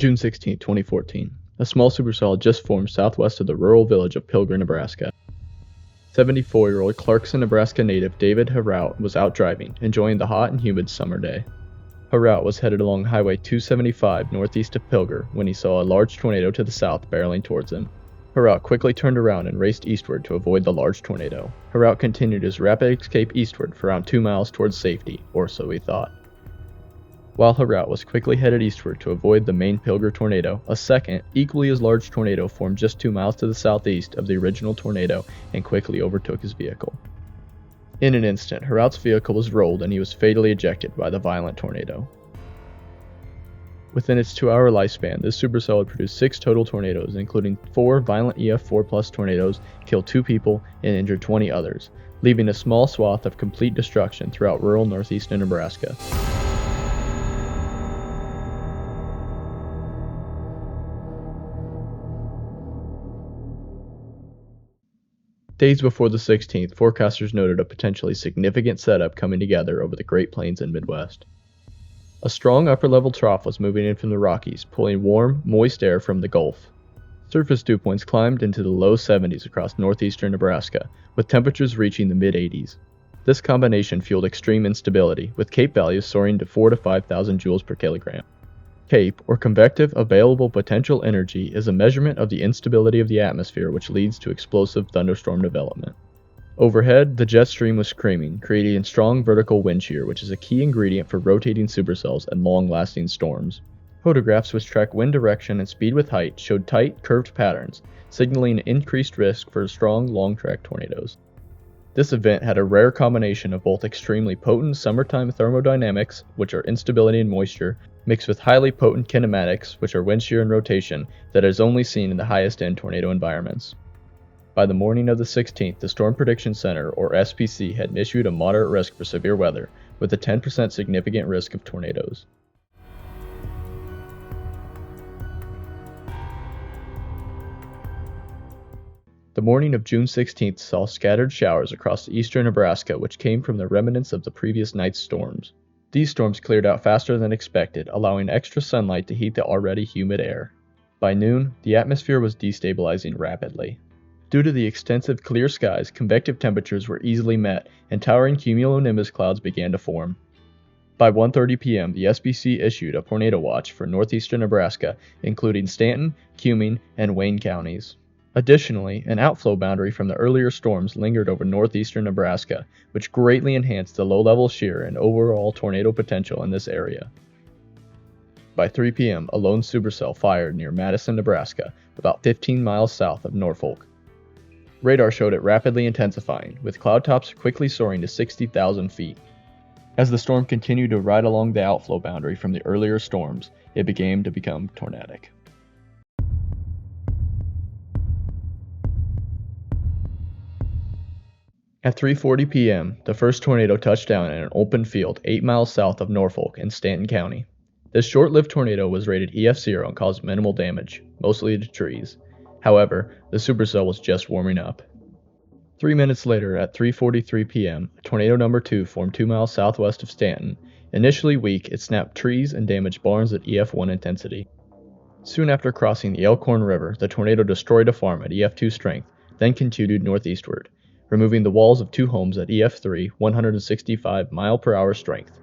June 16, 2014. A small supercell just formed southwest of the rural village of Pilger, Nebraska. 74-year-old Clarkson, Nebraska native David Herout was out driving, enjoying the hot and humid summer day. Herout was headed along Highway 275 northeast of Pilger when he saw a large tornado to the south barreling towards him. Herout quickly turned around and raced eastward to avoid the large tornado. Herout continued his rapid escape eastward for around 2 miles towards safety, or so he thought. While Herout was quickly headed eastward to avoid the main Pilger tornado, a second, equally as large tornado formed just 2 miles to the southeast of the original tornado and quickly overtook his vehicle. In an instant, Herout's vehicle was rolled and he was fatally ejected by the violent tornado. Within its 2-hour lifespan, this supercell had produced 6 total tornadoes, including 4 violent EF4 plus tornadoes, killed 2 people, and injured 20 others, leaving a small swath of complete destruction throughout rural northeastern Nebraska. Days before the 16th, forecasters noted a potentially significant setup coming together over the Great Plains and Midwest. A strong upper-level trough was moving in from the Rockies, pulling warm, moist air from the Gulf. Surface dew points climbed into the low 70s across northeastern Nebraska, with temperatures reaching the mid-80s. This combination fueled extreme instability, with CAPE values soaring to 4,000 to 5,000 joules per kilogram. CAPE, or Convective Available Potential Energy, is a measurement of the instability of the atmosphere which leads to explosive thunderstorm development. Overhead, the jet stream was screaming, creating strong vertical wind shear, which is a key ingredient for rotating supercells and long-lasting storms. Photographs which track wind direction and speed with height showed tight, curved patterns, signaling increased risk for strong, long-track tornadoes. This event had a rare combination of both extremely potent summertime thermodynamics, which are instability and moisture, mixed with highly potent kinematics, which are wind shear and rotation, that is only seen in the highest-end tornado environments. By the morning of the 16th, the Storm Prediction Center, or SPC, had issued a moderate risk for severe weather, with a 10% significant risk of tornadoes. The morning of June 16th saw scattered showers across eastern Nebraska which came from the remnants of the previous night's storms. These storms cleared out faster than expected, allowing extra sunlight to heat the already humid air. By noon, the atmosphere was destabilizing rapidly. Due to the extensive clear skies, convective temperatures were easily met, and towering cumulonimbus clouds began to form. By 1:30 p.m., the SPC issued a tornado watch for northeastern Nebraska, including Stanton, Cumming, and Wayne counties. Additionally, an outflow boundary from the earlier storms lingered over northeastern Nebraska, which greatly enhanced the low-level shear and overall tornado potential in this area. By 3 p.m., a lone supercell fired near Madison, Nebraska, about 15 miles south of Norfolk. Radar showed it rapidly intensifying, with cloud tops quickly soaring to 60,000 feet. As the storm continued to ride along the outflow boundary from the earlier storms, it began to become tornadic. At 3:40 p.m., the first tornado touched down in an open field 8 miles south of Norfolk in Stanton County. This short-lived tornado was rated EF0 and caused minimal damage, mostly to trees. However, the supercell was just warming up. 3 minutes later, at 3:43 p.m., tornado number 2 formed 2 miles southwest of Stanton. Initially weak, it snapped trees and damaged barns at EF1 intensity. Soon after crossing the Elkhorn River, the tornado destroyed a farm at EF2 strength, then continued northeastward, removing the walls of 2 homes at EF3, 165 mile-per-hour strength.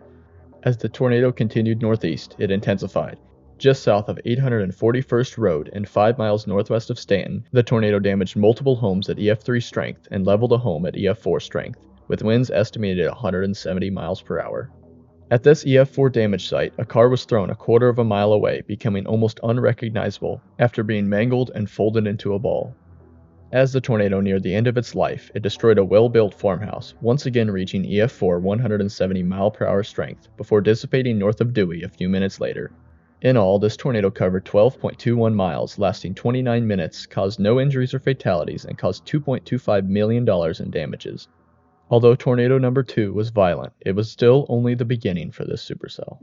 As the tornado continued northeast, it intensified. Just south of 841st Road and 5 miles northwest of Stanton, the tornado damaged multiple homes at EF3 strength and leveled a home at EF4 strength, with winds estimated at 170 miles per hour. At this EF4 damage site, a car was thrown a quarter of a mile away, becoming almost unrecognizable after being mangled and folded into a ball. As the tornado neared the end of its life, it destroyed a well-built farmhouse, once again reaching EF4 170 mile-per-hour strength, before dissipating north of Dewey a few minutes later. In all, this tornado covered 12.21 miles, lasting 29 minutes, caused no injuries or fatalities, and caused $2.25 million in damages. Although tornado number 2 was violent, it was still only the beginning for this supercell.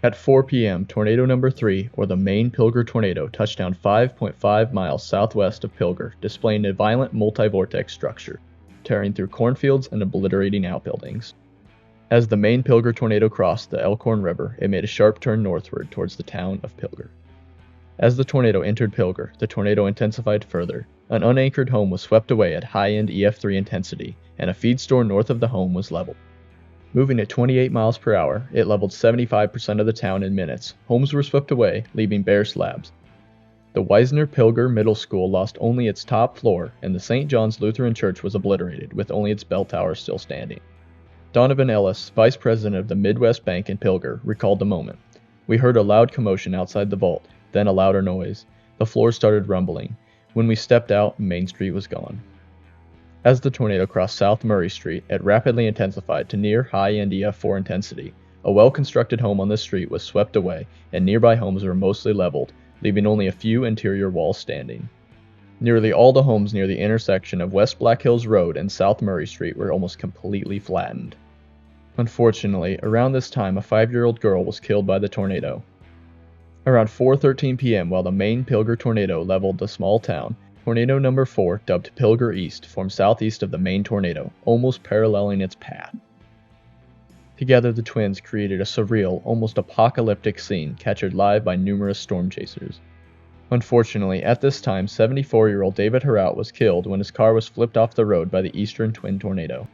At 4 p.m., tornado number 3, or the main Pilger tornado, touched down 5.5 miles southwest of Pilger, displaying a violent multi-vortex structure, tearing through cornfields and obliterating outbuildings. As the main Pilger tornado crossed the Elkhorn River, it made a sharp turn northward towards the town of Pilger. As the tornado entered Pilger, the tornado intensified further. An unanchored home was swept away at high-end EF3 intensity, and a feed store north of the home was leveled. Moving at 28 miles per hour, it leveled 75% of the town in minutes. Homes were swept away, leaving bare slabs. The Wisner Pilger Middle School lost only its top floor, and the St. John's Lutheran Church was obliterated, with only its bell tower still standing. Donovan Ellis, vice president of the Midwest Bank in Pilger, recalled the moment. "We heard a loud commotion outside the vault, then a louder noise. The floor started rumbling. When we stepped out, Main Street was gone." As the tornado crossed South Murray Street, it rapidly intensified to near high-end EF4 intensity. A well-constructed home on the street was swept away, and nearby homes were mostly leveled, leaving only a few interior walls standing. Nearly all the homes near the intersection of West Black Hills Road and South Murray Street were almost completely flattened. Unfortunately, around this time a 5-year-old girl was killed by the tornado. Around 4:13 p.m., while the main Pilger tornado leveled the small town, tornado number 4, dubbed Pilger East, formed southeast of the main tornado, almost paralleling its path. Together, the twins created a surreal, almost apocalyptic scene captured live by numerous storm chasers. Unfortunately, at this time, 74-year-old David Herout was killed when his car was flipped off the road by the eastern twin tornado.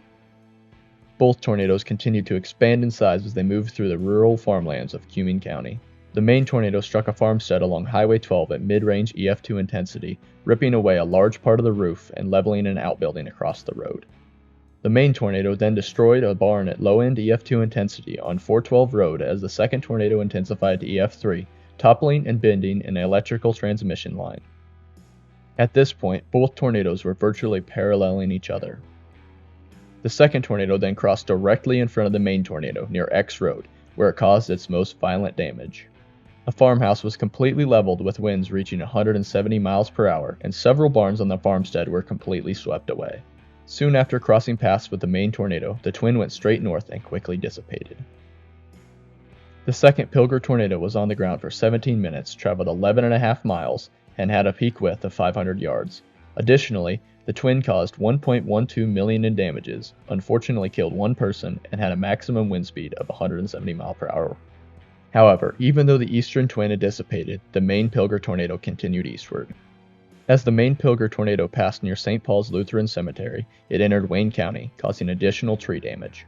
Both tornadoes continued to expand in size as they moved through the rural farmlands of Cumming County. The main tornado struck a farmstead along Highway 12 at mid-range EF2 intensity, ripping away a large part of the roof and leveling an outbuilding across the road. The main tornado then destroyed a barn at low-end EF2 intensity on 412 Road as the second tornado intensified to EF3, toppling and bending an electrical transmission line. At this point, both tornadoes were virtually paralleling each other. The second tornado then crossed directly in front of the main tornado near X Road, where it caused its most violent damage. A farmhouse was completely leveled with winds reaching 170 miles per hour, and several barns on the farmstead were completely swept away. Soon after crossing paths with the main tornado, the twin went straight north and quickly dissipated. The second Pilger tornado was on the ground for 17 minutes, traveled 11.5 miles, and had a peak width of 500 yards. Additionally, the twin caused $1.12 million in damages, unfortunately killed one person, and had a maximum wind speed of 170 miles per hour. However, even though the eastern twin had dissipated, the main Pilger tornado continued eastward. As the main Pilger tornado passed near St. Paul's Lutheran Cemetery, it entered Wayne County, causing additional tree damage.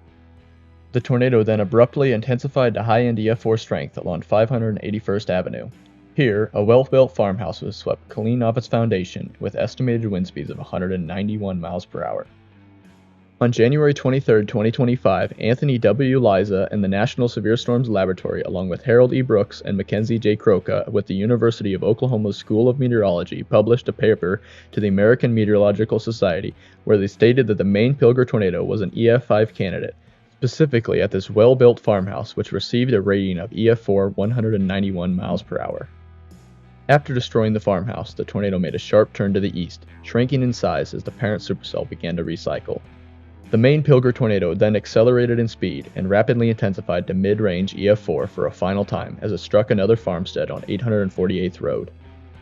The tornado then abruptly intensified to high-end EF4 strength along 581st Avenue. Here, a well-built farmhouse was swept clean off its foundation with estimated wind speeds of 191 miles per hour. On January 23, 2025, Anthony W. Liza and the National Severe Storms Laboratory, along with Harold E. Brooks and Mackenzie J. Croca with the University of Oklahoma's School of Meteorology, published a paper to the American Meteorological Society where they stated that the main Pilger tornado was an EF5 candidate, specifically at this well-built farmhouse which received a rating of EF4 191 miles per hour. After destroying the farmhouse, the tornado made a sharp turn to the east, shrinking in size as the parent supercell began to recycle. The main Pilger tornado then accelerated in speed and rapidly intensified to mid-range EF4 for a final time as it struck another farmstead on 848th Road.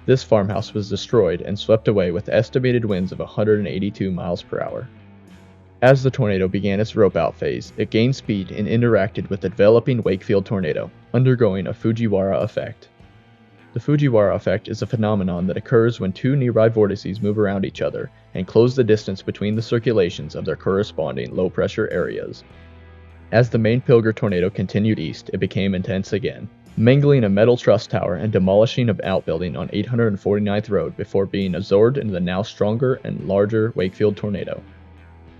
This farmhouse was destroyed and swept away with estimated winds of 182 miles per hour. As the tornado began its rope-out phase, it gained speed and interacted with the developing Wakefield tornado, undergoing a Fujiwara effect. The Fujiwara effect is a phenomenon that occurs when two nearby vortices move around each other and close the distance between the circulations of their corresponding low-pressure areas. As the main Pilger tornado continued east, it became intense again, mangling a metal truss tower and demolishing an outbuilding on 849th Road before being absorbed into the now stronger and larger Wakefield tornado.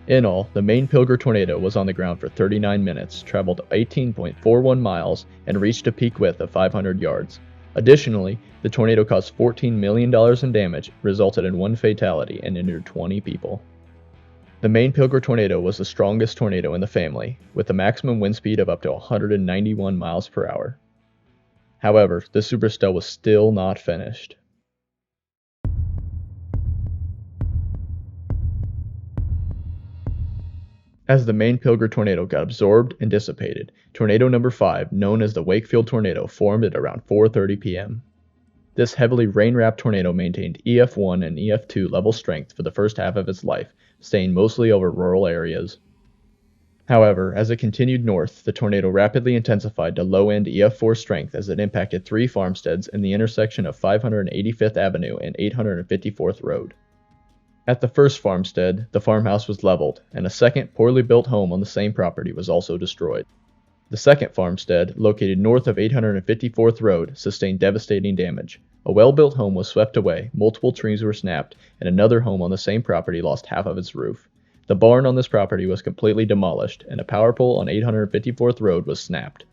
In all, the main Pilger tornado was on the ground for 39 minutes, traveled 18.41 miles, and reached a peak width of 500 yards. Additionally, the tornado caused $14 million in damage, resulted in one fatality, and injured 20 people. The main Pilger tornado was the strongest tornado in the family, with a maximum wind speed of up to 191 miles per hour. However, the supercell was still not finished. As the main Pilger tornado got absorbed and dissipated, tornado number 5, known as the Wakefield tornado, formed at around 4:30 p.m. This heavily rain-wrapped tornado maintained EF1 and EF2 level strength for the first half of its life, staying mostly over rural areas. However, as it continued north, the tornado rapidly intensified to low-end EF4 strength as it impacted 3 farmsteads in the intersection of 585th Avenue and 854th Road. At the first farmstead, the farmhouse was leveled, and a second poorly built home on the same property was also destroyed. The second farmstead, located north of 854th Road, sustained devastating damage. A well-built home was swept away, multiple trees were snapped, and another home on the same property lost half of its roof. The barn on this property was completely demolished, and a power pole on 854th Road was snapped.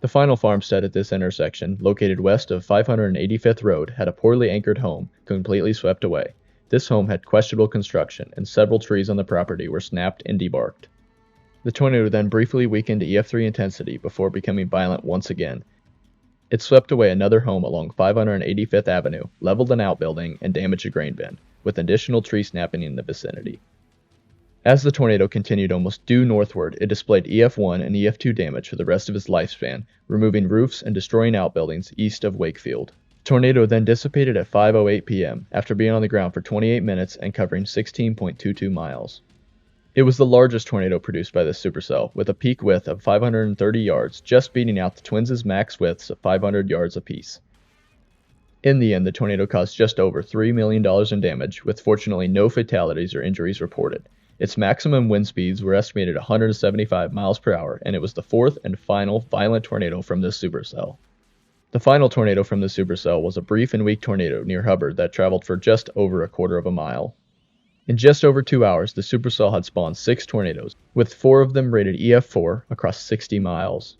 The final farmstead at this intersection, located west of 585th Road, had a poorly anchored home, completely swept away. This home had questionable construction, and several trees on the property were snapped and debarked. The tornado then briefly weakened to EF3 intensity before becoming violent once again. It swept away another home along 585th Avenue, leveled an outbuilding, and damaged a grain bin, with additional tree snapping in the vicinity. As the tornado continued almost due northward, it displayed EF1 and EF2 damage for the rest of its lifespan, removing roofs and destroying outbuildings east of Wakefield. The tornado then dissipated at 5:08 p.m. after being on the ground for 28 minutes and covering 16.22 miles. It was the largest tornado produced by this supercell, with a peak width of 530 yards, just beating out the Twins' max widths of 500 yards apiece. In the end, the tornado caused just over $3 million in damage, with fortunately no fatalities or injuries reported. Its maximum wind speeds were estimated at 175 miles per hour, and it was the fourth and final violent tornado from this supercell. The final tornado from the supercell was a brief and weak tornado near Hubbard that traveled for just over a quarter of a mile. In just over 2 hours, the supercell had spawned 6 tornadoes, with 4 of them rated EF4 across 60 miles.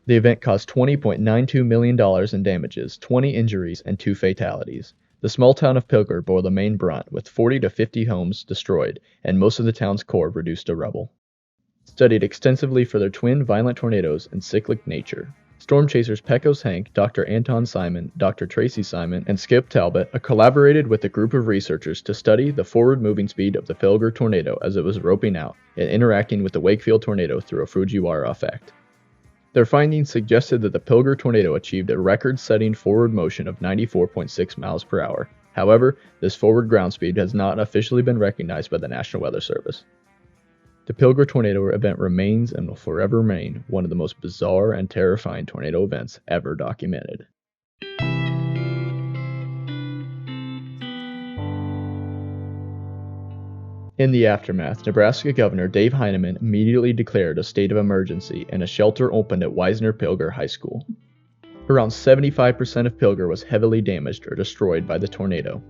The event caused $20.92 million in damages, 20 injuries, and 2 fatalities. The small town of Pilger bore the main brunt, with 40 to 50 homes destroyed, and most of the town's core reduced to rubble. Studied extensively for their twin violent tornadoes and cyclic nature, storm chasers Pecos Hank, Dr. Anton Simon, Dr. Tracy Simon, and Skip Talbot collaborated with a group of researchers to study the forward moving speed of the Pilger tornado as it was roping out and interacting with the Wakefield tornado through a Fujiwara effect. Their findings suggested that the Pilger tornado achieved a record-setting forward motion of 94.6 miles per hour. However, this forward ground speed has not officially been recognized by the National Weather Service. The Pilger tornado event remains and will forever remain one of the most bizarre and terrifying tornado events ever documented. In the aftermath, Nebraska Governor Dave Heineman immediately declared a state of emergency and a shelter opened at Wisner-Pilger High School. Around 75% of Pilger was heavily damaged or destroyed by the tornado.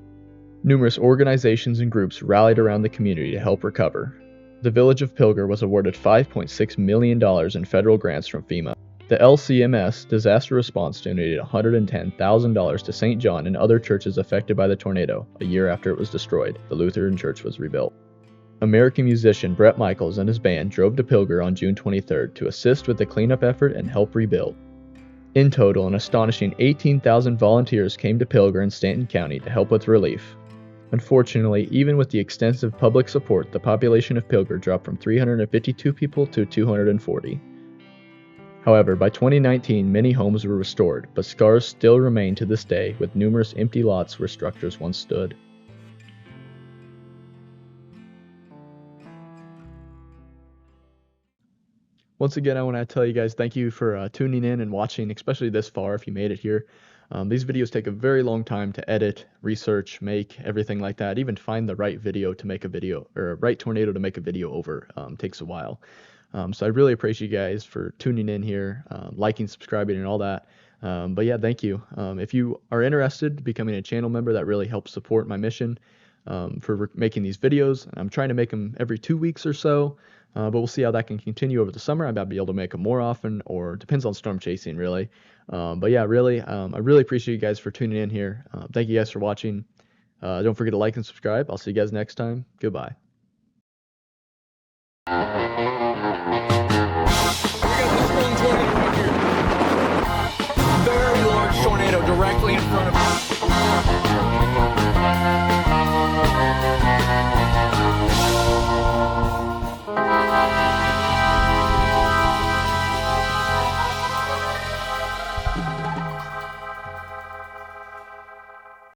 Numerous organizations and groups rallied around the community to help recover. The village of Pilger was awarded $5.6 million in federal grants from FEMA. The LCMS Disaster Response donated $110,000 to St. John and other churches affected by the tornado. A year after it was destroyed, the Lutheran church was rebuilt. American musician Bret Michaels and his band drove to Pilger on June 23rd to assist with the cleanup effort and help rebuild. In total, an astonishing 18,000 volunteers came to Pilger in Stanton County to help with relief. Unfortunately, even with the extensive public support, the population of Pilger dropped from 352 people to 240. However, by 2019, many homes were restored, but scars still remain to this day with numerous empty lots where structures once stood. Once again, I want to tell you guys thank you for tuning in and watching, especially this far if you made it here. These videos take a very long time to edit, research, make, everything like that. Even find the right video to make a video, or a right tornado to make a video over takes a while. So I really appreciate you guys for tuning in here, liking, subscribing, and all that. But yeah, thank you. If you are interested in becoming a channel member, that really helps support my mission for making these videos. I'm trying to make them every 2 weeks or so. But we'll see how that can continue over the summer. I might be able to make them more often, or depends on storm chasing, really. But yeah, really, I really appreciate you guys for tuning in here. Thank you guys for watching. Don't forget to like and subscribe. I'll see you guys next time. Goodbye. We got this rolling tornado right here. Very large tornado directly in front of us.